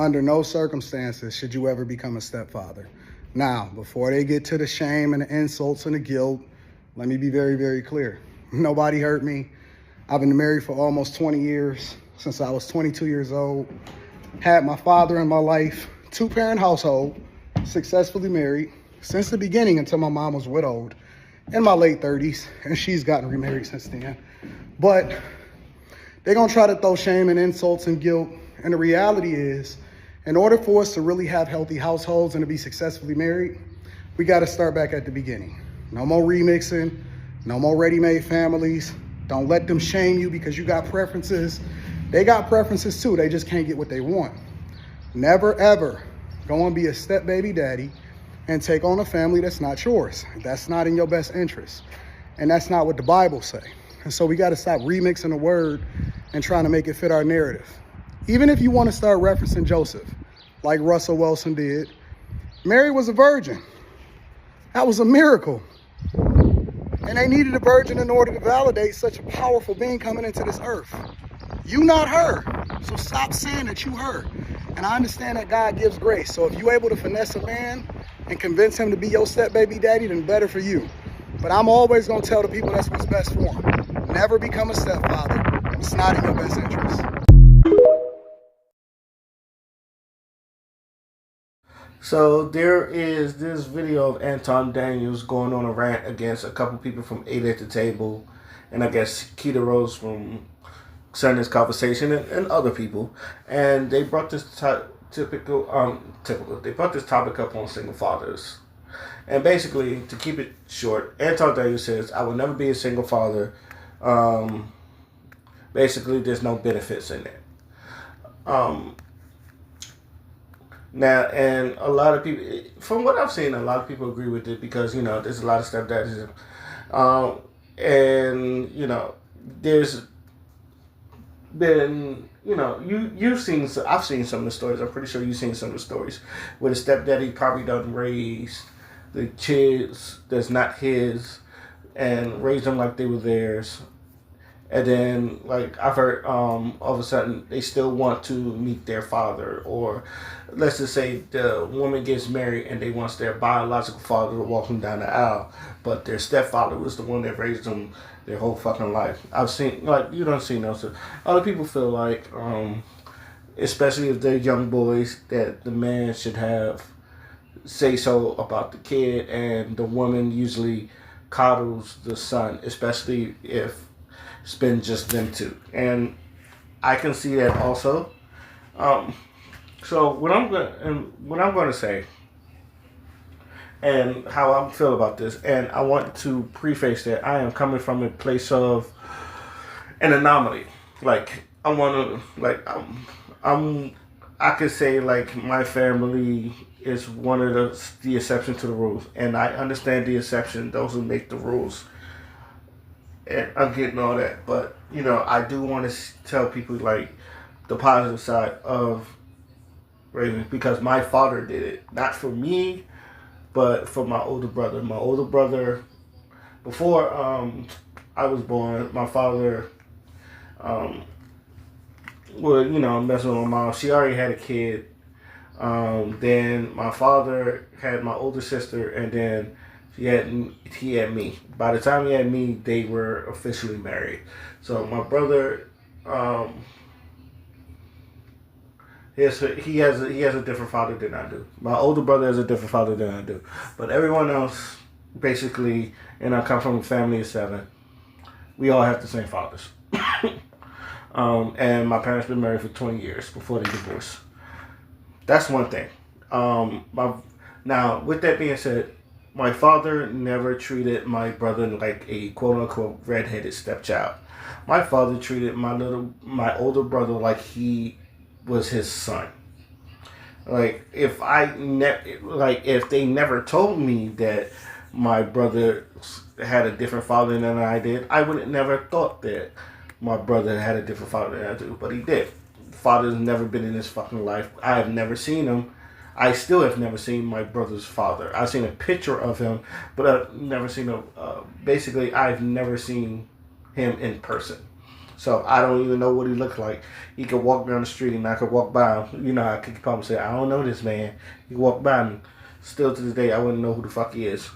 Under no circumstances should you ever become a stepfather. Now, before they get to the shame and the insults and the guilt, let me be very, very clear. Nobody hurt me. I've been married for almost 20 years, since I was 22 years old. Had my father in my life, two-parent household, successfully married since the beginning until my mom was widowed in my late 30s, and she's gotten remarried since then. But they're gonna try to throw shame and insults and guilt, and the reality is, in order for us to really have healthy households and to be successfully married, we gotta start back at the beginning. No more remixing, no more ready-made families. Don't let them shame you because you got preferences. They got preferences too, they just can't get what they want. Never ever go and be a step baby daddy and take on a family that's not yours. That's not in your best interest. And that's not what the Bible say. And so we gotta stop remixing the word and trying to make it fit our narrative. Even if you wanna start referencing Joseph, like Russell Wilson did, Mary was a virgin. That was a miracle. And they needed a virgin in order to validate such a powerful being coming into this earth. You not her. So stop saying that you her. And I understand that God gives grace. So if you're able to finesse a man and convince him to be your step baby daddy, then better for you. But I'm always gonna tell the people that's what's best for them. Never become a stepfather. It's not in your best interest. So there is this video of Anton Daniels going on a rant against a couple people from 8 at the Table, and I guess Keita Rose from Sunday's Conversation, and other people, and they brought this they brought this topic up on single fathers. And basically, to keep it short, Anton Daniels says, "I will never be a single father." Basically, there's no benefits in it. Now, and a lot of people, from what I've seen, a lot of people agree with it because, there's a lot of stepdads. And, there's been, I've seen some of the stories. I'm pretty sure you've seen some of the stories where the stepdaddy probably done raised the kids that's not his and raised them like they were theirs. And then, like, I've heard all of a sudden they still want to meet their father. Or let's just say the woman gets married and they want their biological father to walk them down the aisle. But their stepfather was the one that raised them their whole fucking life. I've seen, like, you don't see no. So other people feel like, especially if they're young boys, that the man should have say-so about the kid. And the woman usually coddles the son, especially if it's been just them two, and I can see that also. So what I'm going to say, and how I feel about this, and I want to preface that I am coming from a place of an anomaly. Like, I want to, like, I could say, like, my family is one of the exception to the rules, and I understand the exception, those who make the rules. And I'm getting all that, but I do want to tell people, like, the positive side of raising, because my father did it, not for me, but for my older brother. My older brother, before I was born, my father would messing with my mom. She already had a kid. Then my father had my older sister, and then he had me. By the time he had me, they were officially married. So my brother, he has a different father than I do. My older brother has a different father than I do. But everyone else, basically, and I come from a family of 7. We all have the same fathers. And my parents been married for 20 years before they divorced. That's one thing. Now, with that being said, my father never treated my brother like a quote-unquote redheaded stepchild. My father treated my older brother like he was his son. Like, if they never told me that my brother had a different father than I did, I would have never thought that my brother had a different father than I do. But he did. Father's never been in his fucking life. I have never seen him. I still have never seen my brother's father. I've seen a picture of him, but I've never seen him. Basically, I've never seen him in person. So I don't even know what he looked like. He could walk down the street and I could walk by him. You know, I could probably say, I don't know this man. He walked by me. Still to this day, I wouldn't know who the fuck he is.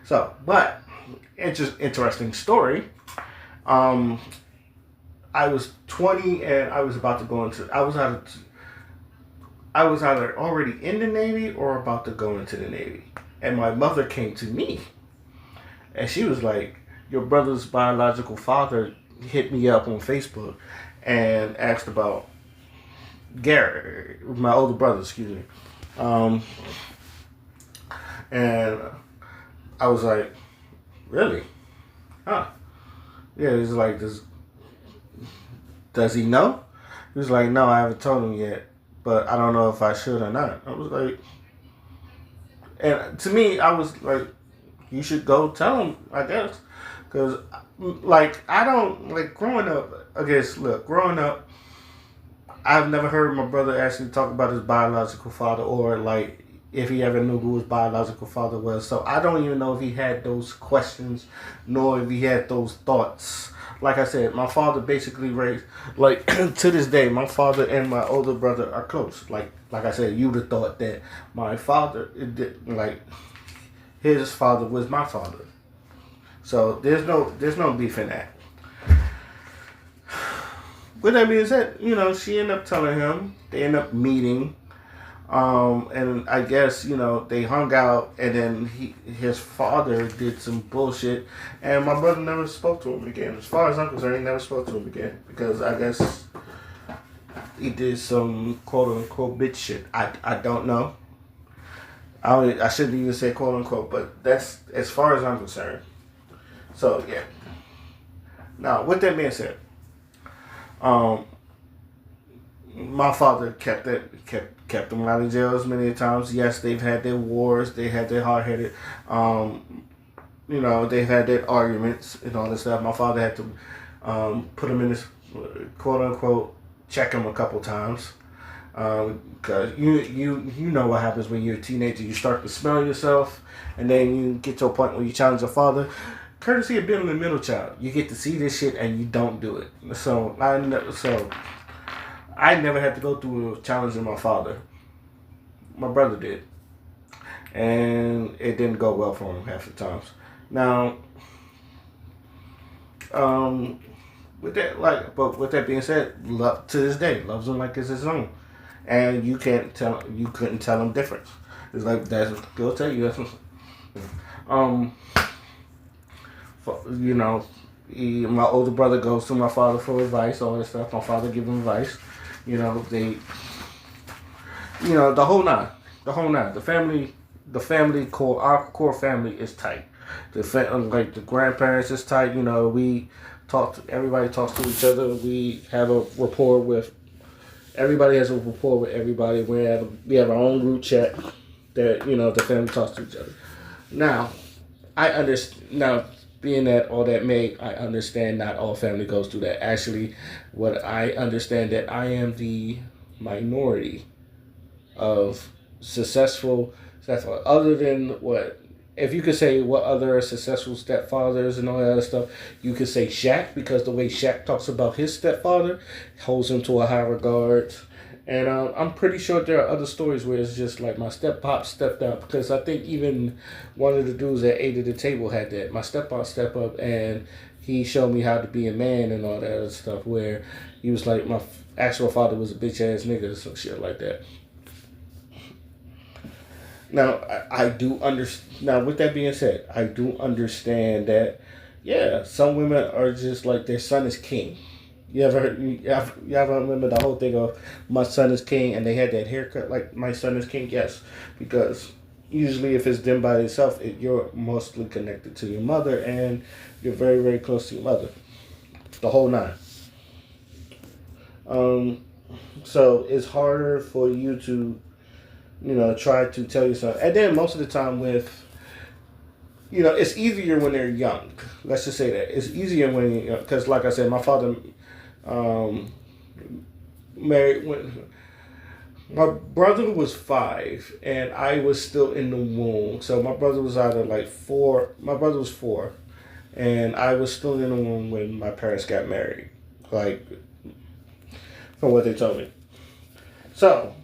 So, but, interesting story. I was 20 and I was about to go into, I was either already in the Navy or about to go into the Navy. And my mother came to me. And she was like, your brother's biological father hit me up on Facebook and asked about Garrett, my older brother, excuse me. And I was like, really? Huh. Yeah, he's like, does he know? He was like, no, I haven't told him yet, but I don't know if I should or not. I was like, and to me, I was like, you should go tell him, I guess. Because, like, I don't, like, growing up, I guess, look, growing up, I've never heard my brother actually talk about his biological father or, like, if he ever knew who his biological father was. So I don't even know if he had those questions, nor if he had those thoughts. Like I said, my father basically raised, like, to this day, my father and my older brother are close. Like I said, you'd have thought that my father, like, his father was my father. So there's no beef in that. With that being said, you know, she ended up telling him. They ended up meeting. And I guess, you know, they hung out, and then his father did some bullshit, and my brother never spoke to him again. As far as I'm concerned, he never spoke to him again, because I guess he did some quote-unquote bitch shit. I don't know. I shouldn't even say quote-unquote, but that's as far as I'm concerned. So, yeah. Now, with that being said, my father kept them out of jails many times. Yes, they've had their wars. They had their hard-headed, you know, they've had their arguments and all this stuff. My father had to put him in this quote-unquote check him a couple times. Because you know what happens when you're a teenager. You start to smell yourself, and then you get to a point where you challenge your father. Courtesy of being a middle child, you get to see this shit and you don't do it. So I never had to go through challenging my father. My brother did. And it didn't go well for him half the times. Now, with that being said, to this day, loves him like it's his own. And you couldn't tell him different. It's like, they'll tell you that's you know, my older brother goes to my father for advice, all this stuff. My father give him advice. You know, the whole nine. The family core, our core family is tight. Like the grandparents is tight. You know, everybody talks to each other. We have a rapport with, everybody has a rapport with everybody. We have our own group chat that, you know, the family talks to each other. Now, being that all that made, I understand not all family goes through that. Actually, what I understand that I am the minority of successful stepfather. Other than what, if you could say what other successful stepfathers and all that other stuff, you could say Shaq, because the way Shaq talks about his stepfather holds him to a high regard. And I'm pretty sure there are other stories where it's just like my step-pop stepped up, because I think even one of the dudes that ate at the table had that. My step-pop stepped up and he showed me how to be a man and all that other stuff, where he was like, my actual father was a bitch-ass nigga or some shit like that. Now, I do understand. Now, with that being said, I do understand that, yeah, some women are just like, their son is king. You ever remember the whole thing of my son is king, and they had that haircut like my son is king? Yes, because usually if it's them by itself, you're mostly connected to your mother, and you're very, very close to your mother. The whole nine. So it's harder for you to, you know, try to tell your son. And then most of the time with, you know, it's easier when they're young. Let's just say that. It's easier when you're young. Because like I said, my father married when my brother was 5 and I was still in the womb. So my brother was either like 4. My brother was 4 and I was still in the womb when my parents got married. like from what they told me. So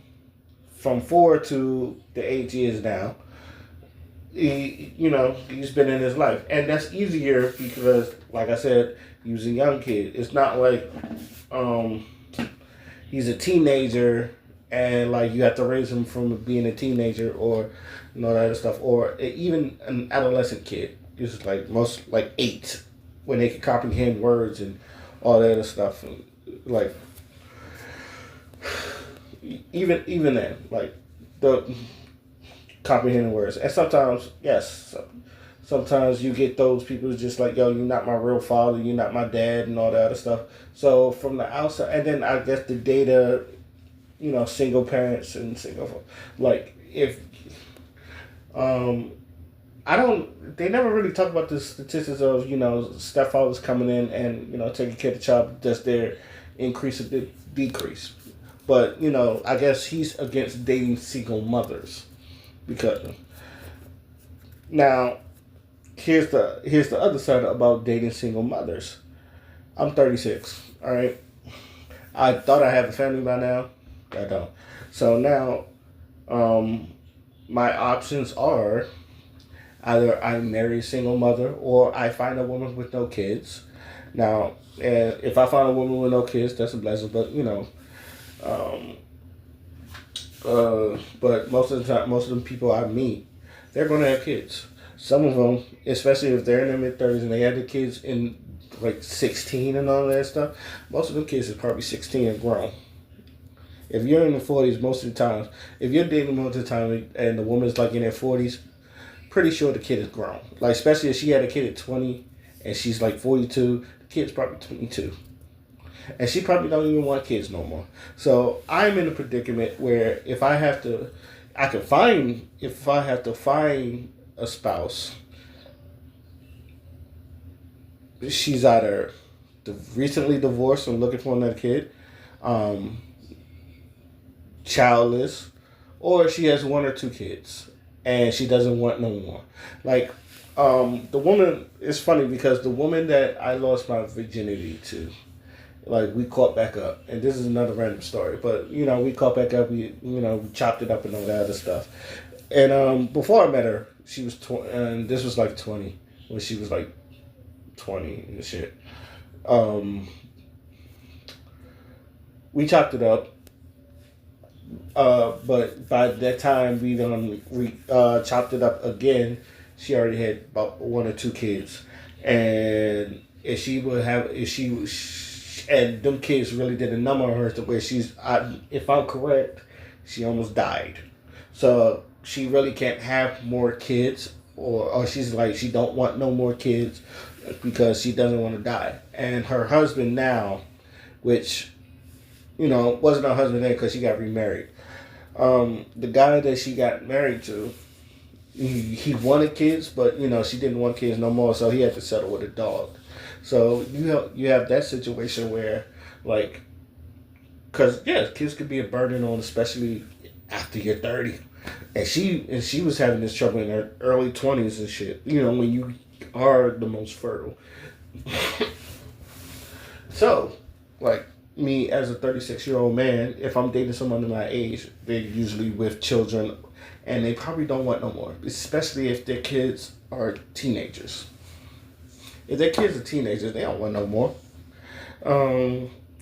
from 4 to the age he is now, he's been in his life, and that's easier because, like I said, he was a young kid. It's not like um, he's a teenager and like you have to raise him from being a teenager or that other stuff, or even an adolescent kid. It's like most like 8 when they can comprehend words and all that other stuff. And, like even then, like the comprehending words. And sometimes, yes, sometimes you get those people who's just like, yo, you're not my real father, you're not my dad, and all that other stuff. So from the outside, and then I guess the data, single parents and single, like if, they never really talk about the statistics of, stepfathers coming in and, taking care of the child, just their increase or decrease. But, I guess he's against dating single mothers. Because now, here's the other side about dating single mothers. I'm 36. All right, I thought I had a family by now. I don't. So now, my options are either I marry a single mother or I find a woman with no kids. Now, if I find a woman with no kids, that's a blessing. But but most of the time, most of the people I meet, they're going to have kids. Some of them, especially if they're in their mid-30s and they have the kids in like 16 and all that stuff, most of them kids is probably 16 and grown. If you're in the 40s, most of the time, if you're dating most of the time and the woman's like in her 40s, pretty sure the kid is grown. Like, especially if she had a kid at 20 and she's like 42, the kid's probably 22. And she probably don't even want kids no more. So I'm in a predicament where if I have to find a spouse, she's either recently divorced and looking for another kid, childless, or she has 1 or 2 kids and she doesn't want no more. Like, the woman, it's funny because the woman that I lost my virginity to, like, we caught back up, and this is another random story, but we caught back up, we chopped it up and all that other stuff. And before I met her, she was 20, and this was like 20, when she was like 20 and shit. We chopped it up, but by that time we chopped it up again. She already had about 1 or 2 kids, and and them kids really did a number on her to where if I'm correct, she almost died. So she really can't have more kids, or she's like, she don't want no more kids because she doesn't want to die. And her husband now, which, wasn't her husband then because she got remarried. The guy that she got married to, he wanted kids, but, she didn't want kids no more, so he had to settle with a dog. So you have that situation where, like, because kids could be a burden on, especially after you're 30, and she was having this trouble in her early 20s and shit. When you are the most fertile. So, like me as a 36-year-old man, if I'm dating someone my age, they're usually with children, and they probably don't want no more, especially if their kids are teenagers. If their kids are teenagers, they don't want no more.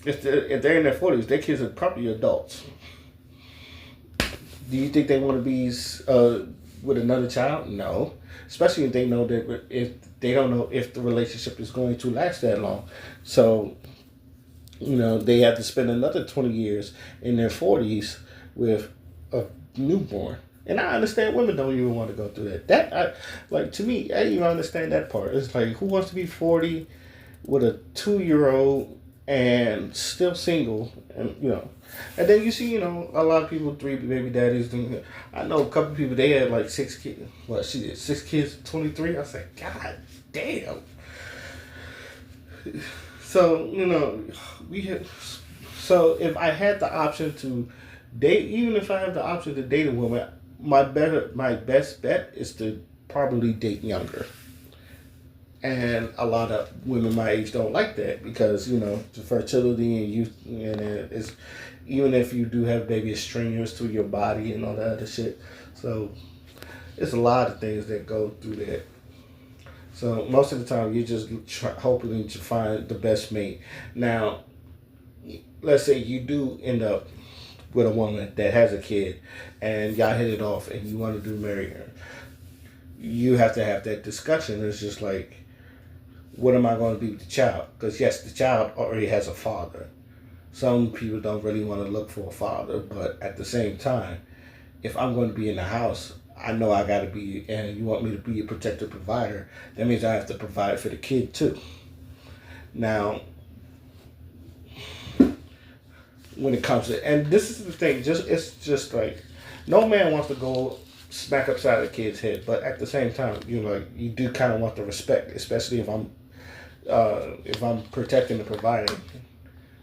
If they're in their 40s, their kids are probably adults. Do you think they want to be with another child? No. Especially if they know that if they don't know if the relationship is going to last that long. So, they have to spend another 20 years in their 40s with a newborn. And I understand women don't even want to go through that. To me, I even understand that part. It's like, who wants to be 40 with a 2-year-old and still single? And, and then you see, a lot of people, 3 baby daddies. I know a couple of people, they had like 6 kids. What, she did 6 kids, 23? I was like, God damn. So, so if I had the option to date, even if I have the option to date a woman, my best bet is to probably date younger. And a lot of women my age don't like that because, the fertility and youth, and it's, even if you do have baby, it's strenuous to your body and all that other shit. So it's a lot of things that go through that. So most of the time, you're just hoping to find the best mate. Now, let's say you do end up with a woman that has a kid, and y'all hit it off, and you want to do marry her. You have to have that discussion. It's just like, what am I going to be with the child? Because yes, the child already has a father. Some people don't really want to look for a father, but at the same time, if I'm going to be in the house, I know I got to be, and you want me to be a protective provider, that means I have to provide for the kid too. Now, when it comes to, and this is the thing, it's just like, no man wants to go smack upside the kid's head, but at the same time, you do kind of want the respect, especially if I'm protecting and providing.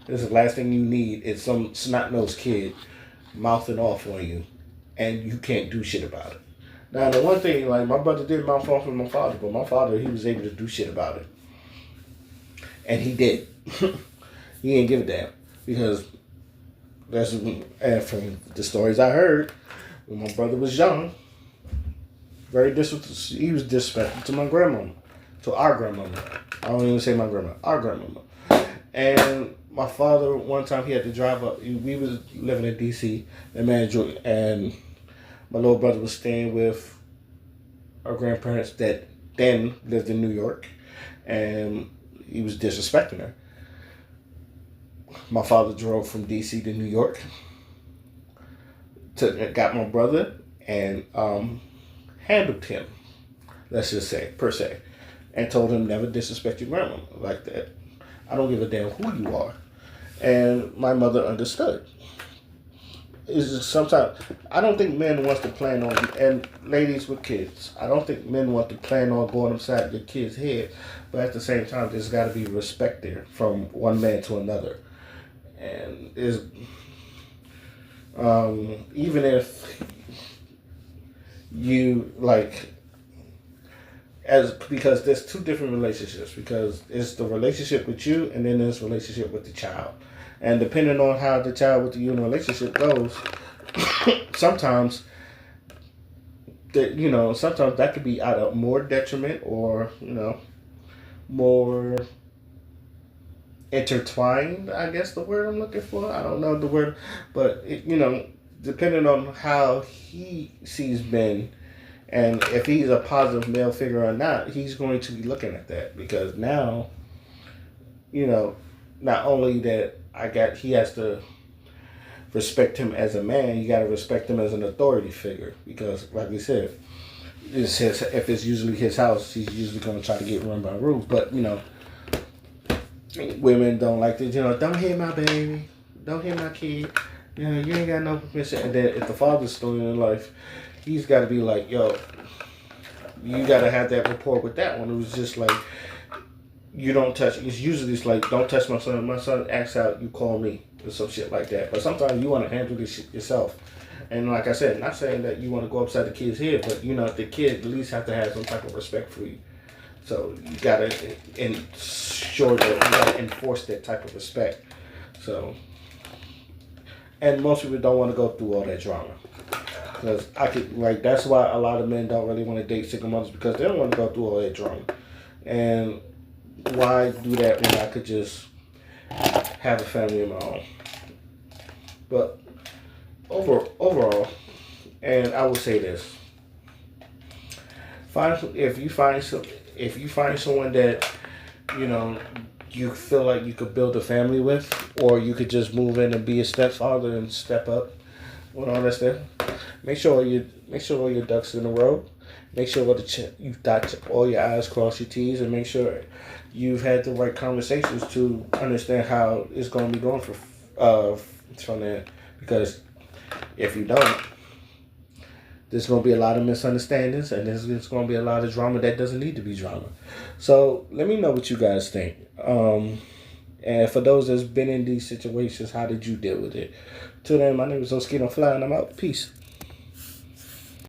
This is the last thing you need is some snot-nosed kid mouthing off on you, and you can't do shit about it. Now, the one thing, like, my brother did mouth off on my father, but my father, he was able to do shit about it. And he did. He didn't give a damn. Because, and from the stories I heard, when my brother was young, he was disrespectful to my grandmama, to our grandmama. I don't even say my grandma, our grandmama. And my father, one time he had to drive up. We was living in D.C. and my little brother was staying with our grandparents that then lived in New York, and he was disrespecting her. My father drove from D.C. to New York, got my brother, and handled him, let's just say, per se, and told him never disrespect your grandma like that. I don't give a damn who you are. And my mother understood. It's just sometimes, I don't think men want to plan on, and ladies with kids, I don't think men want to plan on going upside your kid's head, but at the same time, there's got to be respect there from one man to another. And even if you like, because there's two different relationships, because it's the relationship with you and then there's relationship with the child. And depending on how the child with you in the relationship goes, sometimes that could be either more detriment or, more intertwined, I guess the word I'm looking for. I don't know the word, but depending on how he sees men, and if he's a positive male figure or not, he's going to be looking at that, because now, not only that he has to respect him as a man, you got to respect him as an authority figure, because like we said, if it's usually his house, he's usually going to try to get run by rules. But women don't like to, don't hit my baby, don't hit my kid, you ain't got no permission. And then if the father's still in life, he's got to be like, yo, you got to have that rapport with that one. It was just like, you don't touch. It's usually like, don't touch my son. My son acts out, you call me, or some shit like that. But sometimes you want to handle this shit yourself. And like I said, not saying that you want to go upside the kid's head, but the kid at least have to have some type of respect for you. So you gotta ensure that you gotta enforce that type of respect. So, and most people don't want to go through all that drama. Because that's why a lot of men don't really want to date single mothers, because they don't want to go through all that drama. And why do that when I could just have a family of my own? But overall, and I will say this: if you find someone that you feel like you could build a family with, or you could just move in and be a stepfather and step up with all that stuff, make sure all your ducks in a row. Make sure you dot all your I's, cross your T's, and make sure you've had the right conversations to understand how it's going to be going from there. Because if you don't, there's going to be a lot of misunderstandings, and there's going to be a lot of drama that doesn't need to be drama. So let me know what you guys think. And for those that's been in these situations, how did you deal with it? Till then, my name is Oskino Fly, and I'm out. Peace.